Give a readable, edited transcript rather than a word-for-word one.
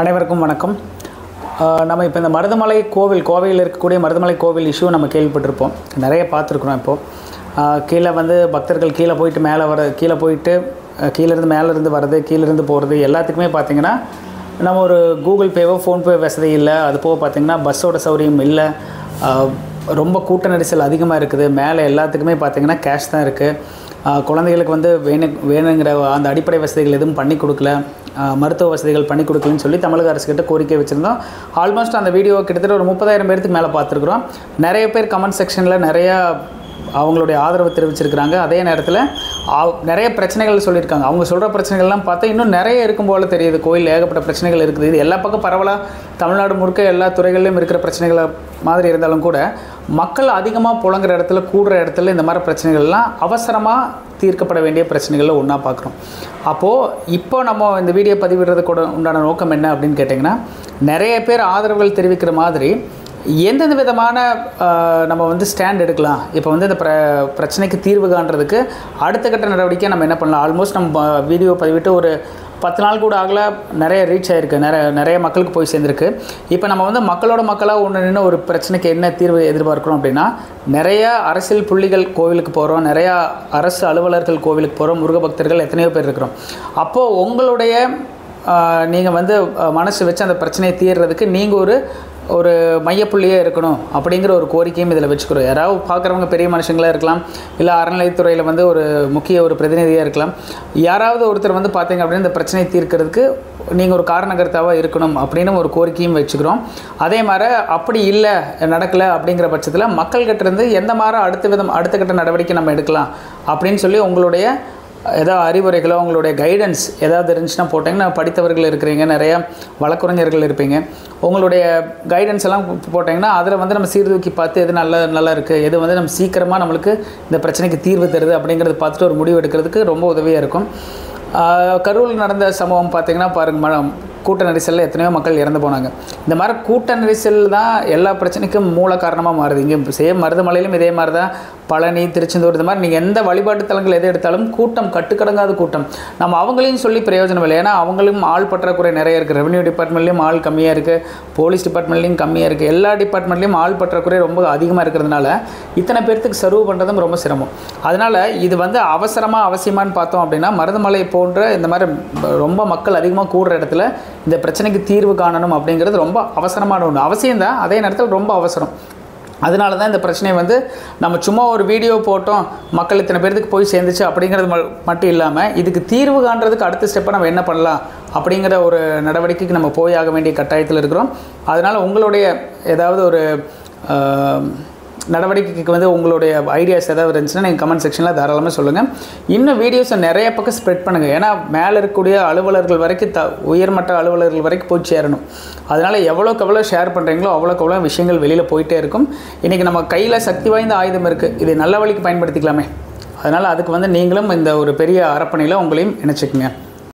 அனைவருக்கும் வணக்கம். நம்ம இப்போ இந்த மருதமலை கோவையில் இருக்கக்கூடிய மருதமலை கோவில் இஷ்யூ நம்ம கேள்விப்பட்டிருப்போம், நிறைய பார்த்துருக்குறோம். இப்போது கீழே வந்து பக்தர்கள் கீழே போயிட்டு கீழேருந்து மேலேருந்து வர்றது, கீழேருந்து போகிறது எல்லாத்துக்குமே பார்த்திங்கன்னா நம்ம ஒரு கூகுள் பேவோ ஃபோன்பே வசதி இல்லை. அது போக பார்த்திங்கன்னா பஸ்ஸோட சௌகரியம் இல்லை, ரொம்ப கூட்ட நெரிசல் அதிகமாக இருக்குது. மேலே எல்லாத்துக்குமே பார்த்திங்கன்னா கேஷ் தான் இருக்குது. குழந்தைகளுக்கு வந்து வேணுங்கிற அந்த அடிப்படை வசதிகள் எதுவும் பண்ணி கொடுக்கல, மருத்துவ வசதிகள் பண்ணி கொடுக்கலன்னு சொல்லி தமிழக அரசுக்கிட்ட கோரிக்கை வச்சுருந்தோம். ஆல்மோஸ்ட் அந்த வீடியோ கிட்டத்தட்ட ஒரு 30,000 பேருக்கு மேலே பார்த்துருக்குறோம். நிறைய பேர் கமெண்ட் செக்ஷனில் நிறையா அவங்களுடைய ஆதரவு தெரிவிச்சிருக்கிறாங்க. அதே நேரத்தில் நிறைய பிரச்சனைகள் சொல்லியிருக்காங்க. அவங்க சொல்கிற பிரச்சனைகள்லாம் பார்த்தா இன்னும் நிறைய இருக்கும் போல் தெரியுது. கோயில் ஏகப்பட்ட பிரச்சனைகள் இருக்குது. இது எல்லா பக்கம் பரவலாக தமிழ்நாடு முழுக்க எல்லா துறைகளிலும் இருக்கிற பிரச்சனைகளை மாதிரி இருந்தாலும் கூட மக்கள் அதிகமாக புழங்குற இடத்துல, கூடுற இடத்துல இந்த மாதிரி பிரச்சனைகள்லாம் அவசரமாக தீர்க்கப்பட வேண்டிய பிரச்சனைகளில் ஒன்றா பார்க்குறோம். அப்போது இப்போ நம்ம இந்த வீடியோ பதிவிடுறது கூட உண்டான நோக்கம் என்ன அப்படின்னு கேட்டிங்கன்னா, நிறைய பேர் ஆதரவுகள் தெரிவிக்கிற மாதிரி எந்தெந்த விதமான நம்ம வந்து ஸ்டாண்ட் எடுக்கலாம், இப்போ வந்து இந்த பிரச்சனைக்கு தீர்வு காண்றதுக்கு அடுத்த கட்ட நடவடிக்கை நம்ம என்ன பண்ணலாம். ஆல்மோஸ்ட் நம்ம வீடியோ பதிவிட்டு ஒரு 10 நாள் கூட ஆகல, நிறைய ரீச் ஆகிருக்கு, நிறைய மக்களுக்கு போய் சேர்ந்துருக்கு. இப்போ நம்ம வந்து மக்களாக ஒன்று நின்று ஒரு பிரச்சனைக்கு என்ன தீர்வு எதிர்பார்க்குறோம் அப்படின்னா, நிறையா அரசியல் புள்ளிகள் கோவிலுக்கு போகிறோம், நிறையா அரசு அலுவலர்கள் கோவிலுக்கு போகிறோம், முருக பக்தர்கள் எத்தனையோ பேர் இருக்கிறோம். அப்போது உங்களுடைய நீங்கள் வந்து மனசு வச்சு அந்த பிரச்சனையை தீர்றதுக்கு நீங்கள் ஒரு மையப்புள்ளியே இருக்கணும் அப்படிங்கிற ஒரு கோரிக்கையும் இதில் வச்சுக்கிறோம். யாராவது பார்க்குறவங்க பெரிய மனுஷங்களாக இருக்கலாம், இல்லை அறநிலையத்துறையில் வந்து ஒரு பிரதிநிதியாக இருக்கலாம். யாராவது ஒருத்தர் வந்து பார்த்தீங்க அப்படின்னா இந்த பிரச்சனையை தீர்க்கிறதுக்கு நீங்கள் ஒரு காரணகர்த்தாவாக இருக்கணும் அப்படின்னு ஒரு கோரிக்கையும் வச்சுக்கிறோம். அதே மாதிரி அப்படி இல்லை, நடக்கலை அப்படிங்கிற பட்சத்தில் மக்கள்கிட்ட இருந்து எந்த மாதிரி அடுத்த கட்ட நடவடிக்கை நம்ம எடுக்கலாம் அப்படின்னு சொல்லி உங்களுடைய ஏதாவது அறிவுரைகளோ உங்களுடைய கைடன்ஸ் ஏதாவது இருந்துச்சுன்னா போட்டிங்கன்னா, படித்தவர்கள் இருக்கிறீங்க, நிறையா வழக்கறிஞர்கள் இருப்பீங்க, உங்களுடைய கைடன்ஸ் எல்லாம் போட்டிங்கன்னா அதில் வந்து நம்ம சீர்தூக்கி பார்த்து எது நல்லா இருக்குது, எது வந்து நம்ம சீக்கிரமாக நம்மளுக்கு இந்த பிரச்சனைக்கு தீர்வு தருது அப்படிங்கிறத பார்த்துட்டு ஒரு முடிவு எடுக்கிறதுக்கு ரொம்ப உதவியாக இருக்கும். கரூரில் நடந்த சம்பவம் பார்த்திங்கன்னா பாருங்கள், கூட்ட நெரிசலில் எத்தனையோ மக்கள் இறந்து போனாங்க. இந்த மாதிரி கூட்ட நெரிசல் தான் எல்லா பிரச்சனைக்கும் மூல காரணமாக மாறுது. இங்கே சேம் மருதமலையிலும் இதே மாதிரி தான், பழனி, திருச்செந்தூர், இந்த மாதிரி நீங்கள் எந்த வழிபாட்டு தலங்கள் எது எடுத்தாலும் கூட்டம் கட்டுக்கடங்காத கூட்டம். நம்ம அவங்களையும் சொல்லி பிரயோஜனம் இல்லை. ஏன்னா அவங்களும் ஆள் பற்றாக்குறை நிறைய இருக்குது. ரெவன்யூ டிபார்ட்மெண்ட்லேயும் ஆள் கம்மியாக இருக்குது, போலீஸ் டிபார்ட்மெண்ட்லேயும் கம்மியாக இருக்குது, எல்லா டிபார்ட்மெண்ட்லேயும் ஆள் பற்றாக்குறை ரொம்ப அதிகமாக இருக்கிறதுனால இத்தனை பேர்த்துக்கு சர்வ் பண்ணுறதும் ரொம்ப சிரமம். அதனால் இது வந்து அவசியமானு பார்த்தோம் அப்படின்னா, மருதமலை போன்ற இந்த மாதிரி ரொம்ப மக்கள் அதிகமாக கூடுற இடத்துல இந்த பிரச்சனைக்கு தீர்வு காணணும் அப்படிங்கிறது ரொம்ப அவசரமான ஒன்று. அவசியம்தான், அதே நேரத்தில் ரொம்ப அவசரம். அதனால தான் இந்த பிரச்சனையை வந்து நம்ம சும்மா ஒரு வீடியோ போட்டோம், மக்கள் இத்தனை பேருக்கு போய் சேர்ந்துச்சு அப்படிங்கிறது மட்டும் இல்லாமல், இதுக்கு தீர்வு காண்றதுக்கு அடுத்த ஸ்டெப்பை நம்ம என்ன பண்ணலாம் அப்படிங்கிற ஒரு நடவடிக்கைக்கு நம்ம போயாக வேண்டிய கட்டாயத்தில் இருக்கிறோம். அதனால் உங்களுடைய ஏதாவது ஒரு நடவடிக்கைக்கு வந்து உங்களுடைய ஐடியாஸ் ஏதாவது இருந்துச்சுன்னா நீங்கள் கமெண்ட் செக்ஷனில் தாராளமாக சொல்லுங்கள். இன்னும் வீடியோஸை நிறைய பக்கம் ஸ்ப்ரெட் பண்ணுங்கள். ஏன்னா மேலே இருக்கக்கூடிய அலுவலர்கள் வரைக்கும் உயர்மட்ட அலுவலர்கள் வரைக்கும் போய் சேரணும். அதனால் எவ்வளோக்கு எவ்வளோ ஷேர் பண்ணுறீங்களோ அவ்வளோக்கு எவ்வளோ விஷயங்கள் வெளியில் போயிட்டே இருக்கும். இன்றைக்கி நம்ம கையில் சக்தி வாய்ந்த ஆயுதம் இருக்குது, இது நல்ல வழிக்கு பயன்படுத்திக்கலாமே. அதனால் அதுக்கு வந்து நீங்களும் இந்த ஒரு பெரிய அரப்பணையில் உங்களையும் இணைச்சிக்கங்க.